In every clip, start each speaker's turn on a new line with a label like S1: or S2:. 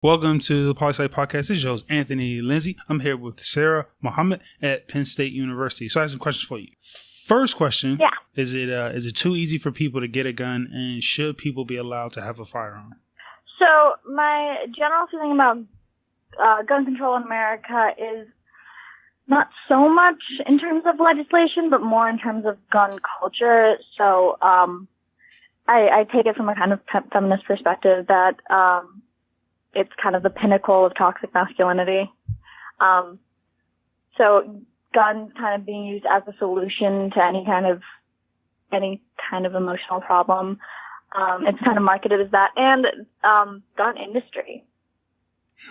S1: Welcome to the Poli-Sci Podcast. This is your host, Anthony Lindsay. I'm here with Sarah Mohammed at Penn State University. So I have some questions for you. First question, is it too easy for people to get a gun, and should people be allowed to have a firearm?
S2: So my general feeling about gun control in America is not so much in terms of legislation, but more in terms of gun culture. So I take it from a kind of feminist perspective that it's kind of the pinnacle of toxic masculinity. So guns kind of being used as a solution to any kind of emotional problem. It's kind of marketed as that, and gun industry.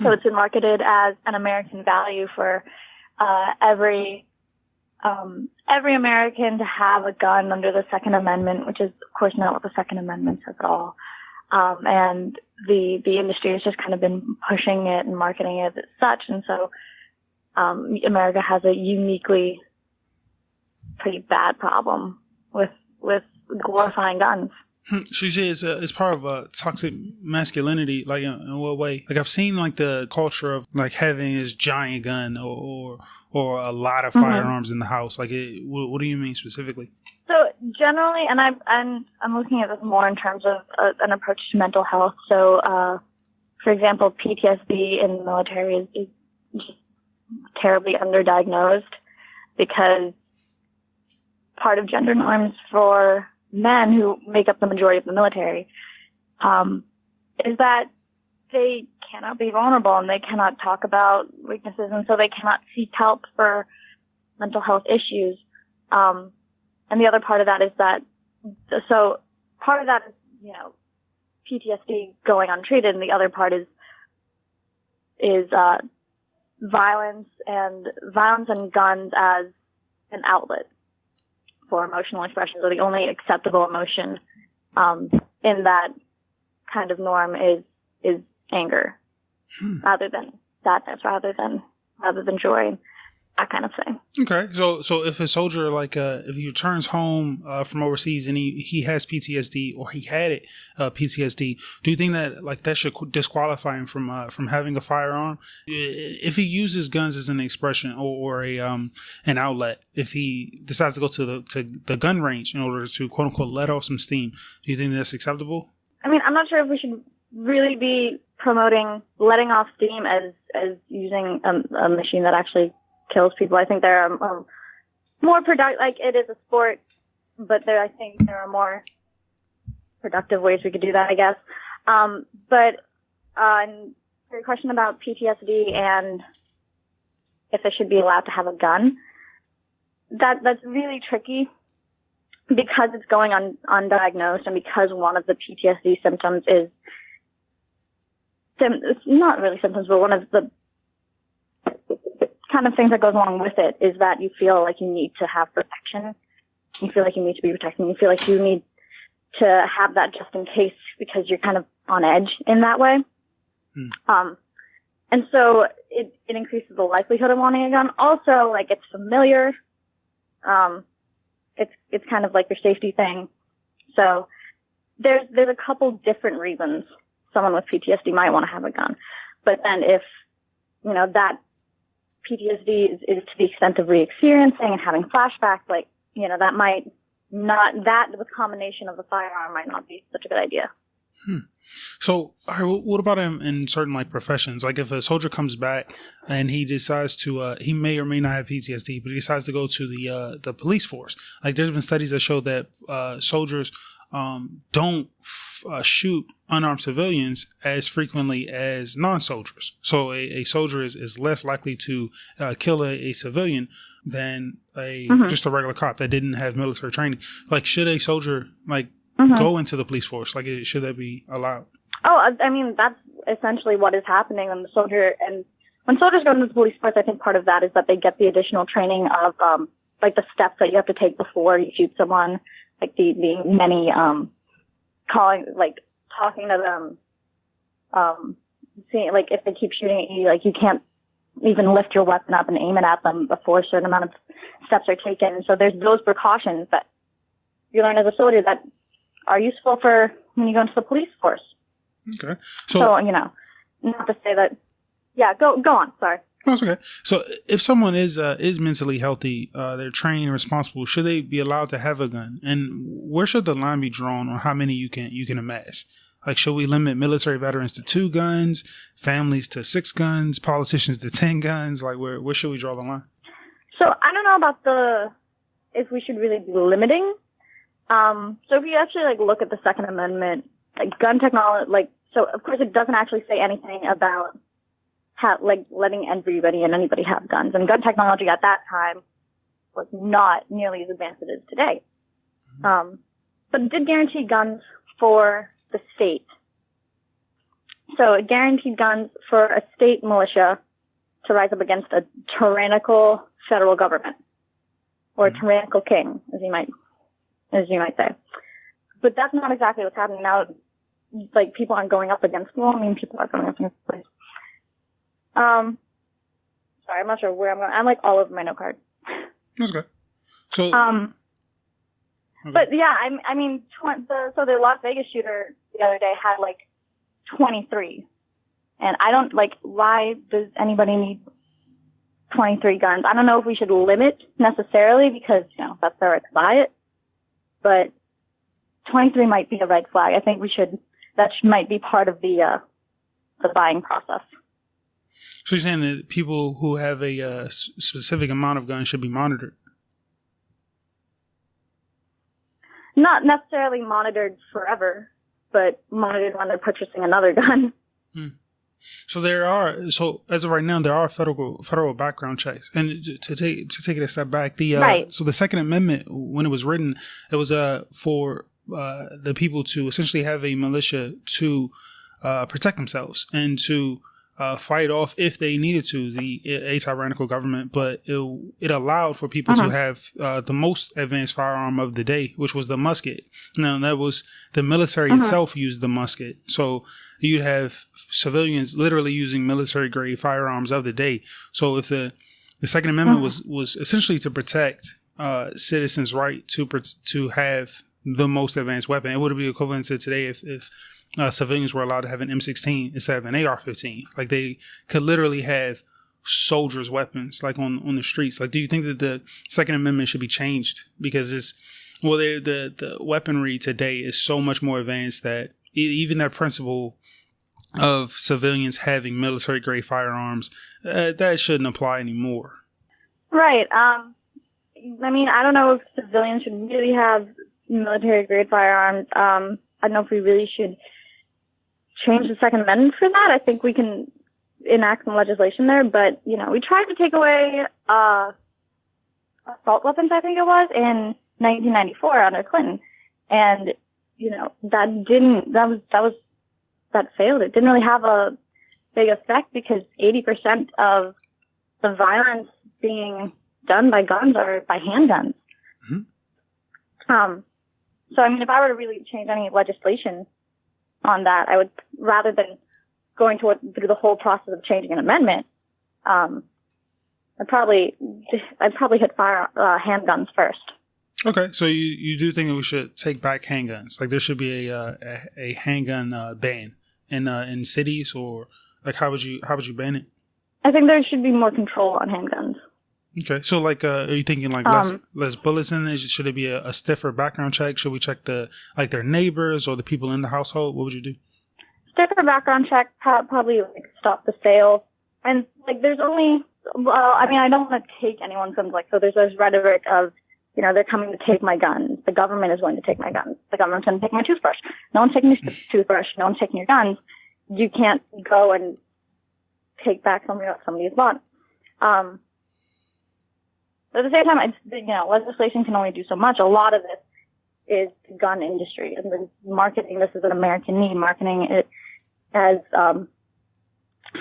S2: So it's been marketed as an American value for every American to have a gun under the Second Amendment, which is of course not what the Second Amendment says at all. And the industry has just kind of been pushing it and marketing it as such, and so America has a uniquely pretty bad problem with glorifying guns.
S1: So you say it's part of toxic masculinity, like in what way? Like I've seen like the culture of like having this giant gun or a lot of firearms in the house. Like what do you mean specifically?
S2: So generally, and I'm looking at this more in terms of an approach to mental health. So, for example, PTSD in the military is just terribly underdiagnosed because part of gender norms for men who make up the majority of the military is that they cannot be vulnerable and they cannot talk about weaknesses, and so they cannot seek help for mental health issues. And the other part of that is that, so part of that is, PTSD going untreated, and the other part is violence and guns as an outlet for emotional expression. So the only acceptable emotion in that kind of norm is anger, rather than sadness, rather than joy, that kind of thing.
S1: Okay, so if a soldier, like if he returns home from overseas and he has PTSD, or he had it PTSD, do you think that like that should disqualify him from having a firearm if he uses guns as an expression or an outlet? If he decides to go to the gun range in order to quote unquote let off some steam, do you think that's acceptable?
S2: I mean, I'm not sure if we should really be promoting letting off steam as using a machine that actually kills people. I think there are more productive, like it is a sport, but I think there are more productive ways we could do that, I guess. But your question about PTSD and if it should be allowed to have a gun, that's really tricky because it's going undiagnosed, and because one of the PTSD symptoms is not really symptoms, but one of the kind of things that goes along with it is that you feel like you need to have protection. You feel like you need to be protected. You feel like you need to have that just in case because you're kind of on edge in that way. And so it increases the likelihood of wanting a gun. Also, like it's familiar. It's kind of like your safety thing. So there's a couple different reasons someone with PTSD might want to have a gun. But then if, that PTSD is to the extent of re-experiencing and having flashbacks, like, that might not, that with combination of the firearm might not be such a good idea.
S1: So, all right, what about in certain like professions? Like if a soldier comes back and he decides to, he may or may not have PTSD, but he decides to go to the police force. Like there's been studies that show that soldiers don't shoot unarmed civilians as frequently as non-soldiers. So a soldier is less likely to kill a civilian than just a regular cop that didn't have military training. Like should a soldier go into the police force? Like should that be allowed?
S2: Oh, I mean, that's essentially what is happening when when soldiers go into the police force. I think part of that is that they get the additional training of like the steps that you have to take before you shoot someone, like the many talking to them, seeing like if they keep shooting at you, like you can't even lift your weapon up and aim it at them before a certain amount of steps are taken. So there's those precautions that you learn as a soldier that are useful for when you go into the police force.
S1: Okay.
S2: So not to say that. Yeah, go on. Sorry.
S1: Oh, it's okay. So if someone is mentally healthy, they're trained and responsible, should they be allowed to have a gun? And where should the line be drawn on how many you can amass? Like, should we limit military veterans to 2 guns, families to 6 guns, politicians to 10 guns? Like, where should we draw the line?
S2: So I don't know about if we should really be limiting. So if you actually like look at the Second Amendment, like gun technology, like, so of course it doesn't actually say anything about letting everybody and anybody have guns. And gun technology at that time was not nearly as advanced as it is today. But it did guarantee guns for the state. So it guaranteed guns for a state militia to rise up against a tyrannical federal government, or a tyrannical king, as you might say. But that's not exactly what's happening now. Like, people aren't going up against, well, I mean, people are going up against the place. Sorry, I'm not sure where I'm going. I'm like all over my note card.
S1: That's good. So,
S2: okay. But yeah, I mean, so the Las Vegas shooter the other day had like 23, and I don't like. Why does anybody need 23 guns? I don't know if we should limit necessarily, because that's their right to buy it, but 23 might be a red flag. I think that might be part of the buying process.
S1: So you're saying that people who have a specific amount of guns should be monitored?
S2: Not necessarily monitored forever, but monitored when they're purchasing another gun.
S1: So as of right now, there are federal background checks. And to take it a step back,
S2: right.
S1: So the Second Amendment, when it was written, it was for the people to essentially have a militia to protect themselves and to fight off, if they needed to, a tyrannical government. But it allowed for people to have the most advanced firearm of the day, which was the musket. Now, that was the military itself used the musket. So you'd have civilians literally using military grade firearms of the day. So if the Second Amendment was essentially to protect citizens' right to have the most advanced weapon, it would be equivalent to today if civilians were allowed to have an M16 instead of an AR-15. Like, they could literally have soldiers' weapons, like on the streets. Like, do you think that the Second Amendment should be changed? Because the weaponry today is so much more advanced that even that principle of civilians having military grade firearms, that shouldn't apply anymore.
S2: Right. I mean, I don't know if civilians should really have military grade firearms. I don't know if we really should change the Second Amendment for that. I think we can enact some legislation there, but we tried to take away assault weapons, I think it was, in 1994 under Clinton, and that failed. It didn't really have a big effect, because 80% of the violence being done by guns are by handguns. So, I mean, if I were to really change any legislation on that, I would, rather than going through the whole process of changing an amendment, I'd probably hit handguns first.
S1: Okay, so you do think that we should take back handguns? Like, there should be a handgun ban in cities, or like how would you ban it?
S2: I think there should be more control on handguns.
S1: Okay, so like, are you thinking like less bullets in it? Should it be a stiffer background check? Should we check their neighbors or the people in the household? What would you do?
S2: Stiffer background check, probably like stop the sale. And like, there's only, I mean, I don't want to take anyone's guns. Like, so there's this rhetoric of, they're coming to take my guns. The government is going to take my guns. The government's going to take my toothbrush. No one's taking your toothbrush. No one's taking your guns. You can't go and take back somebody's bought. But at the same time, legislation can only do so much. A lot of this is the gun industry, and the marketing this is an American need, marketing it as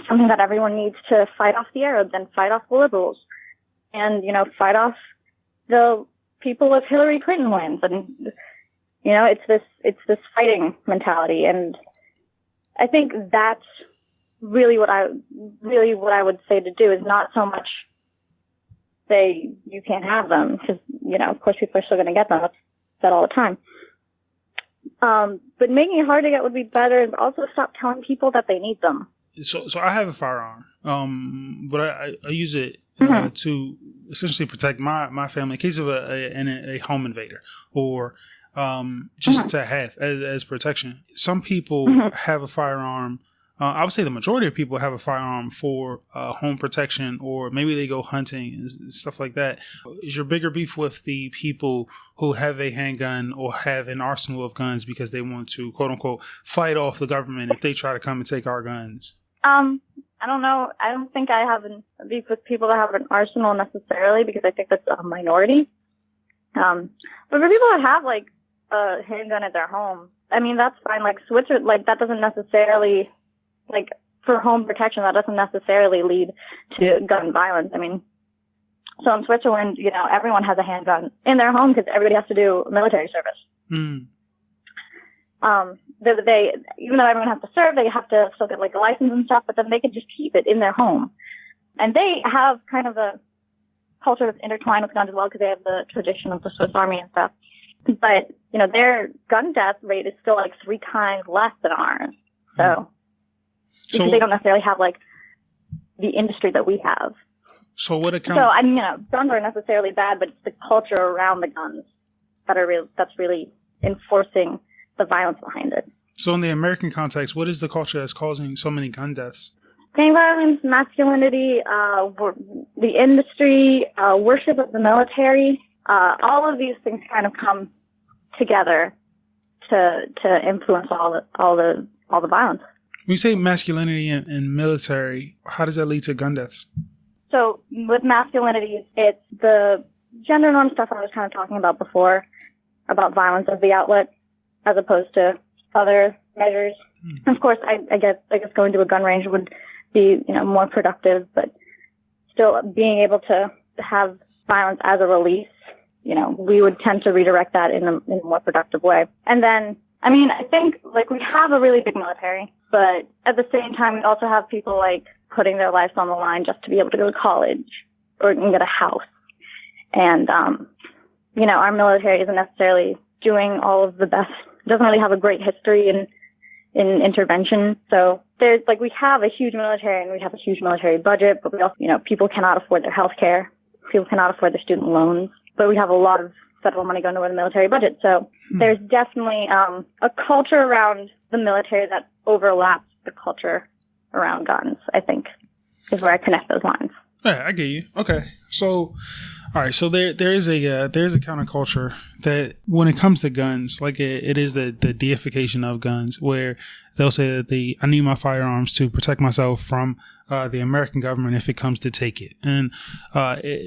S2: something that everyone needs to fight off the Arabs and fight off the liberals, and fight off the people if Hillary Clinton wins. And it's this fighting mentality, and I think that's really what I would say to do, is not so much say you can't have them, because of course people are still going to get them. That's said all the time. But making it hard to get would be better, and also stop telling people that they need them.
S1: So I have a firearm, but I use it to essentially protect my family in case of a home invader, or just to have as protection. Some people have a firearm. I would say the majority of people have a firearm for home protection, or maybe they go hunting and stuff like that. Is your bigger beef with the people who have a handgun or have an arsenal of guns because they want to, quote unquote, fight off the government if they try to come and take our guns?
S2: I don't know. I don't think I have a beef with people that have an arsenal necessarily, because I think that's a minority. But for people that have like a handgun at their home, I mean, that's fine. Like Switzerland, like that doesn't necessarily, like for home protection, that doesn't necessarily lead to gun violence. I mean, so in Switzerland, you know, everyone has a handgun in their home because everybody has to do military service. They even though everyone has to serve, they have to still get like a license and stuff, but then they can just keep it in their home. And they have kind of a culture that's intertwined with guns as well, because they have the tradition of the Swiss Army and stuff. But, you know, their gun death rate is still like 3 times less than ours. So because they don't necessarily have like the industry that we have.
S1: So what account?
S2: So I mean, you know, guns aren't necessarily bad, but it's the culture around the guns that's really enforcing the violence behind it.
S1: So in the American context, what is the culture that's causing so many gun deaths?
S2: Gang violence, masculinity, the industry, worship of the military. All of these things kind of come together to influence all the violence.
S1: When you say masculinity and military, how does that lead to gun deaths?
S2: So with masculinity, it's the gender norm stuff I was kind of talking about before, about violence as the outlet, as opposed to other measures. Of course, I guess going to a gun range would be, you know, more productive, but still being able to have violence as a release, you know, we would tend to redirect that in a more productive way. And then, I mean, I think like we have a really big military, but at the same time, we also have people like putting their lives on the line just to be able to go to college or get a house. And, you know, our military isn't necessarily doing all of the best. It doesn't really have a great history in intervention. So there's like, we have a huge military and we have a huge military budget, but we also, you know, people cannot afford their health care. People cannot afford their student loans, but we have a lot of federal money going toward the military budget. So there's definitely a culture around the military that overlaps the culture around guns, I think, is where I connect those lines.
S1: Yeah, I get you. Okay. So, all right. So there is a counterculture that when it comes to guns, like it is the deification of guns, where they'll say that I need my firearms to protect myself from the American government if it comes to take it. And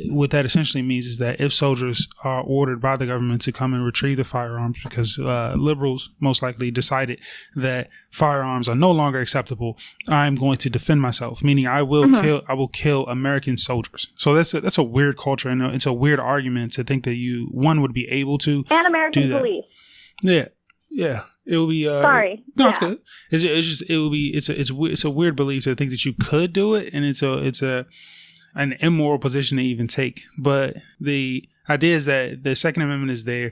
S1: what that essentially means is that if soldiers are ordered by the government to come and retrieve the firearms because liberals most likely decided that firearms are no longer acceptable, I'm going to defend myself, meaning I will kill American soldiers. So that's a weird culture, and it's a weird argument to think that one would be able to
S2: and American police.
S1: Yeah. It will be.
S2: Sorry.
S1: No, it's good. It's a weird belief to think that you could do it, and it's an immoral position to even take. But the idea is that the Second Amendment is there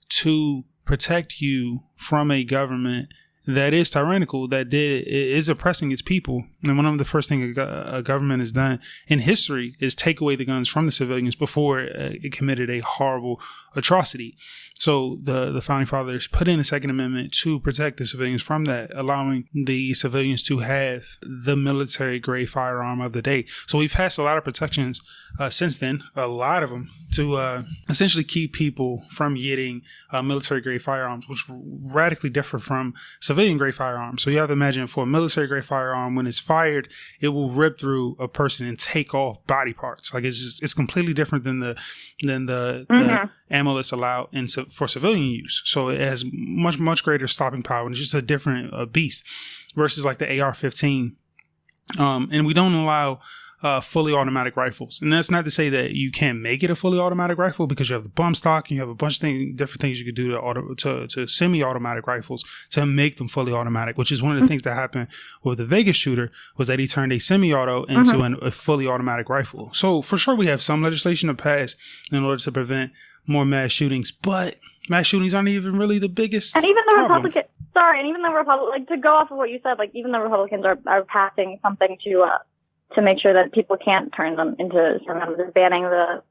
S1: to protect you from a government that is tyrannical, that is oppressing its people. And one of the first things a government has done in history is take away the guns from the civilians before it committed a horrible atrocity. So the founding fathers put in the Second Amendment to protect the civilians from that, allowing the civilians to have the military grade firearm of the day. So we've passed a lot of protections since then, a lot of them, to essentially keep people from getting military grade firearms, which radically differ from civilian grade firearms. So you have to imagine, for a military grade firearm, when it's fired, it will rip through a person and take off body parts. Like it's completely different than the ammo that's allowed for civilian use. So it has much greater stopping power, and it's just a different beast versus like the AR-15. And we don't allow fully automatic rifles. And that's not to say that you can't make it a fully automatic rifle, because you have the bump stock and you have a bunch of different things you could do to semi-automatic rifles to make them fully automatic, which is one of the things that happened with the Vegas shooter, was that he turned a semi-auto into a fully automatic rifle. So for sure we have some legislation to pass in order to prevent more mass shootings, but mass shootings aren't even really the biggest
S2: and even the
S1: problem.
S2: sorry, and even the like to go off of what you said, like even the Republicans are passing something to make sure that people can't turn them into some they're banning the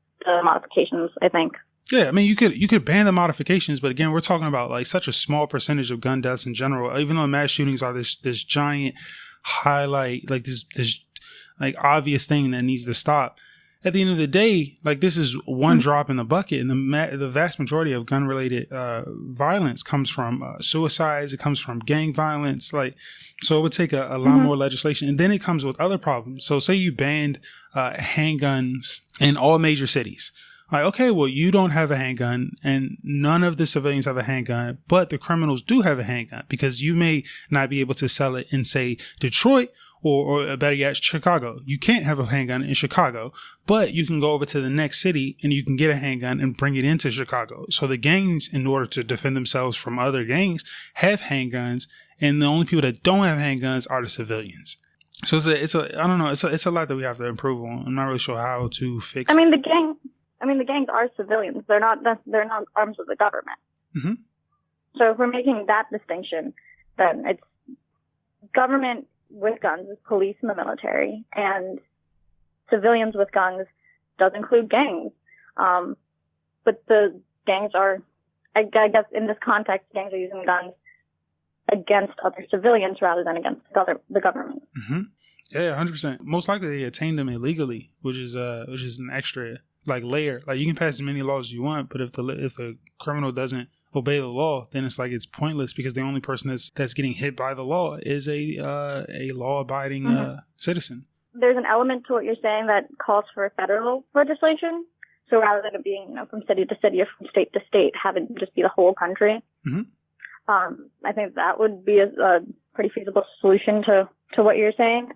S2: modifications, I think.
S1: Yeah, I mean, you could ban the modifications, but again, we're talking about like such a small percentage of gun deaths in general. Even though mass shootings are this giant highlight, like this like obvious thing that needs to stop. At the end of the day, like this is one drop in the bucket, and the vast majority of gun related violence comes from suicides. It comes from gang violence. Like, so it would take a lot more legislation, and then it comes with other problems. So, say you banned handguns in all major cities. Like, okay, well, you don't have a handgun and none of the civilians have a handgun, but the criminals do have a handgun because you may not be able to sell it in, say, Detroit or better yet, Chicago. You can't have a handgun in Chicago, but you can go over to the next city and you can get a handgun and bring it into Chicago. So the gangs, in order to defend themselves from other gangs, have handguns, and the only people that don't have handguns are the civilians. So it's a lot that we have to improve on. I'm not really sure how to fix it.
S2: The gangs are civilians. They're not arms of the government.
S1: Mm-hmm.
S2: So if we're making that distinction, then it's government with guns is police and the military, and civilians with guns does include gangs. But the gangs are, I guess in this context, gangs are using guns against other civilians rather than against the government.
S1: Mm-hmm. Yeah, 100%. Most likely they attained them illegally, which is an extra layer. Like, you can pass as many laws as you want, but if a criminal doesn't obey the law, then it's like it's pointless because the only person that's getting hit by the law is a law-abiding citizen.
S2: There's an element to what you're saying that calls for federal legislation. So rather than it being, from city to city or from state to state, have it just be the whole country.
S1: Mm-hmm.
S2: I think that would be a pretty feasible solution to what you're saying.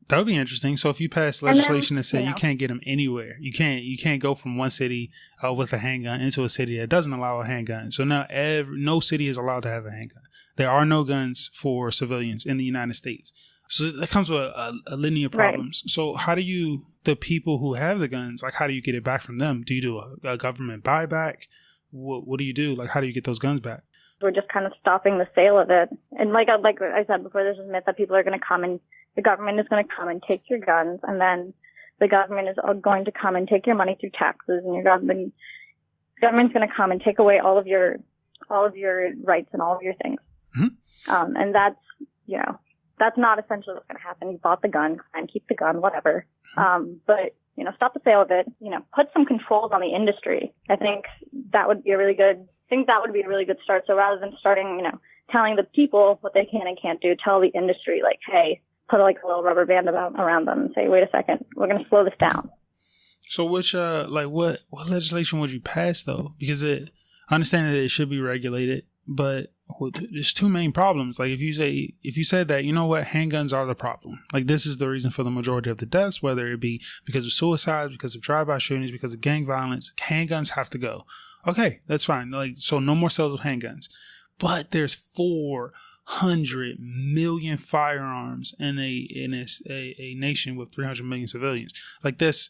S1: That would be interesting. So if you pass legislation that say you can't get them anywhere, you can't go from one city with a handgun into a city that doesn't allow a handgun. So now no city is allowed to have a handgun. There are no guns for civilians in the United States. So that comes with a litany of problems. Right. So how do the people who have the guns, how do you get it back from them? Do you do a government buyback? What do you do? How do you get those guns back?
S2: We're just kind of stopping the sale of it. And like I said before, there's this myth that people are going to come and the government is going to come and take your guns, and then the government is going to come and take your money through taxes, and the government's going to come and take away all of your rights and all of your things.
S1: Mm-hmm.
S2: And that's not essentially what's going to happen. You bought the gun and keep the gun, whatever. But stop the sale of it. Put some controls on the industry. I think that would be a really good start. So rather than starting, telling the people what they can and can't do, tell the industry, hey, put a little rubber band around them and say, wait a second, we're going to slow this down.
S1: So which, what legislation would you pass though? Because I understand that it should be regulated, but there's two main problems. If you said that, handguns are the problem. This is the reason for the majority of the deaths, whether it be because of suicides, because of drive-by shootings, because of gang violence, handguns have to go. Okay, that's fine. So no more sales of handguns. But there's 400 million firearms in a nation with 300 million civilians. This,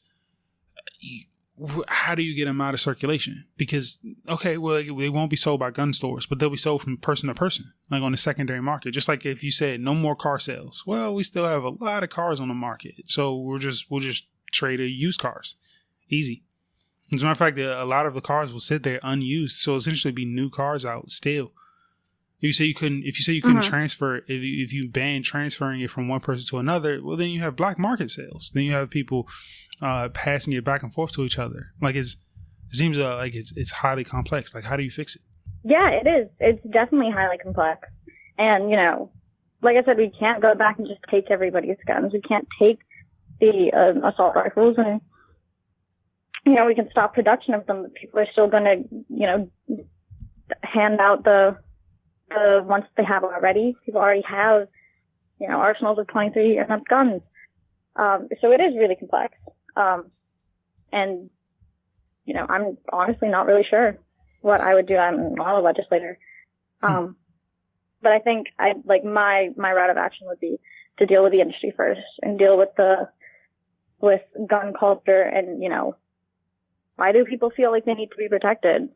S1: how do you get them out of circulation? Because, they won't be sold by gun stores, but they'll be sold from person to person, on the secondary market. Just like if you said no more car sales. Well, we still have a lot of cars on the market. So we'll just trade used cars. Easy. As a matter of fact, a lot of the cars will sit there unused. So essentially be new cars out still. If you say you couldn't transfer, if you ban transferring it from one person to another, well, then you have black market sales. Then you have people passing it back and forth to each other. It seems it's highly complex. How do you fix it? Yeah,
S2: it is. It's definitely highly complex. And, like I said, we can't go back and just take everybody's guns. We can't take the assault rifles and, we can stop production of them, but people are still going to, hand out the ones they have already. People already have, arsenals of 23 and up guns. So it is really complex. And, I'm honestly not really sure what I would do. I'm not a legislator. But I think my route of action would be to deal with the industry first and deal with gun culture and, why do people feel like they need to be protected?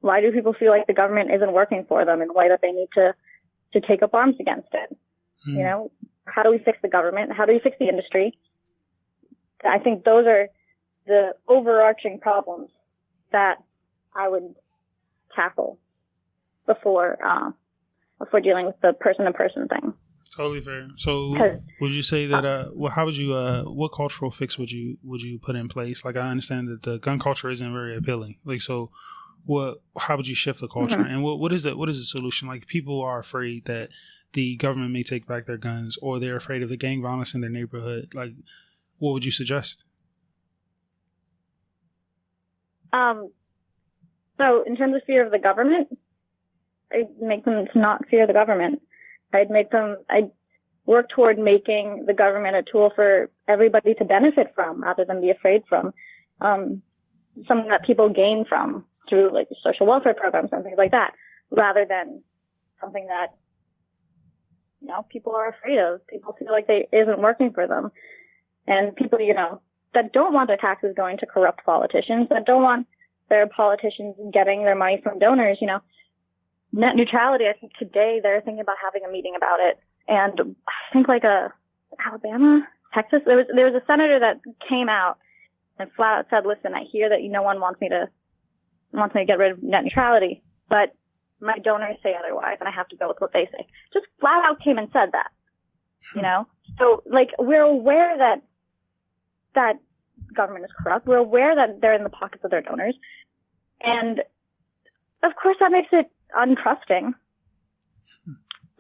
S2: Why do people feel like the government isn't working for them, and why that they need to take up arms against it? You know, how do we fix the government? How do we fix the industry? I think those are the overarching problems that I would tackle before dealing with the person-to-person thing.
S1: Totally fair. So, would you say that? How would you? What cultural fix would you put in place? Like, I understand that the gun culture isn't very appealing. Like, so how would you shift the culture? And what is the solution? Like, people are afraid that the government may take back their guns, or they're afraid of the gang violence in their neighborhood. Like, what would you suggest?
S2: So in terms of fear of the government, I'd make them to not fear the government. I'd work toward making the government a tool for everybody to benefit from rather than be afraid from. Something that people gain from through like social welfare programs and things like that, rather than something that, you know, people are afraid of. People feel like they isn't working for them. And people, you know, that don't want their taxes going to corrupt politicians, that don't want their politicians getting their money from donors, you know. Net neutrality, I think today they're thinking about having a meeting about it. And I think like Alabama, Texas, there was a senator that came out and flat out said, listen, I hear that no one wants me to get rid of net neutrality, but my donors say otherwise, and I have to go with what they say. Just flat out came and said that, you know? So, like, we're aware that government is corrupt. We're aware that they're in the pockets of their donors. And, of course, that makes it untrusting.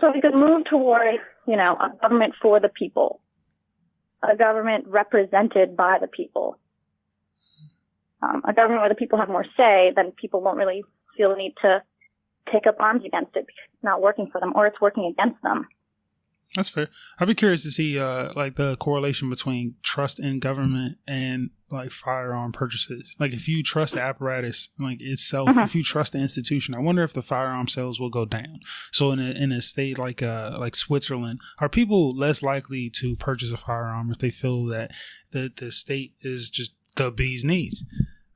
S2: So we could move toward, you know, a government for the people, a government represented by the people, a government where the people have more say, then people won't really feel the need to take up arms against it because it's not working for them or it's working against them.
S1: That's fair. I'd be curious to see like the correlation between trust in government and like firearm purchases. Like if you trust the apparatus like itself, if you trust the institution, I wonder if the firearm sales will go down. So in a state like Switzerland, are people less likely to purchase a firearm if they feel that the state is just the bee's knees?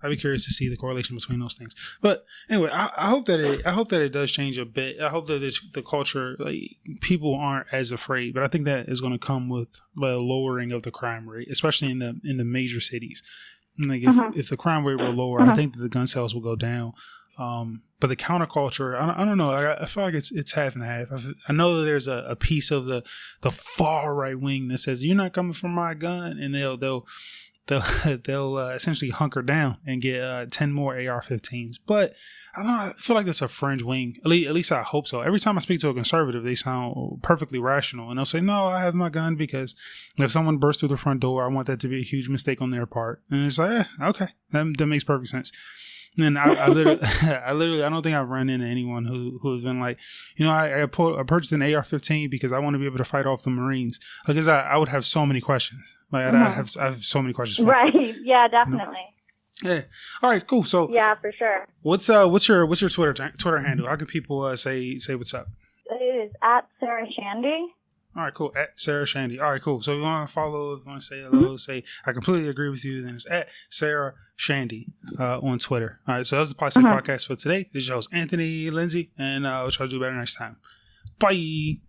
S1: I'd be curious to see the correlation between those things. But anyway, I hope that it does change a bit. I hope that the culture, like people aren't as afraid. But I think that is going to come with the lowering of the crime rate, especially in the major cities. Like if the crime rate will lower, I think that the gun sales will go down. But the counterculture, I don't know. I feel like it's half and half. I know that there's a piece of the far right wing that says you're not coming for my gun, and they'll essentially hunker down and get 10 more AR-15s. But I don't know. I feel like that's a fringe wing. At least I hope so. Every time I speak to a conservative, they sound perfectly rational. And they'll say, no, I have my gun because if someone bursts through the front door, I want that to be a huge mistake on their part. And it's like, okay, that makes perfect sense. And I literally, I don't think I've run into anyone who has been like, you know, I purchased an AR-15 because I want to be able to fight off the Marines. Like, I would have so many questions. Like, I have so many questions.
S2: Right. Yeah, definitely.
S1: You know? Yeah. All right. Cool. So.
S2: Yeah, for sure.
S1: What's your Twitter handle? How can people say what's up?
S2: It is at Sarah Shandy.
S1: All right, cool. At Sarah Shandy. All right, cool. So if you want to follow, if you want to say hello, say I completely agree with you, then it's at Sarah Shandy on Twitter. All right, so that was the podcast for today. This is your host, Anthony Lindsay, and we'll try to do better next time. Bye.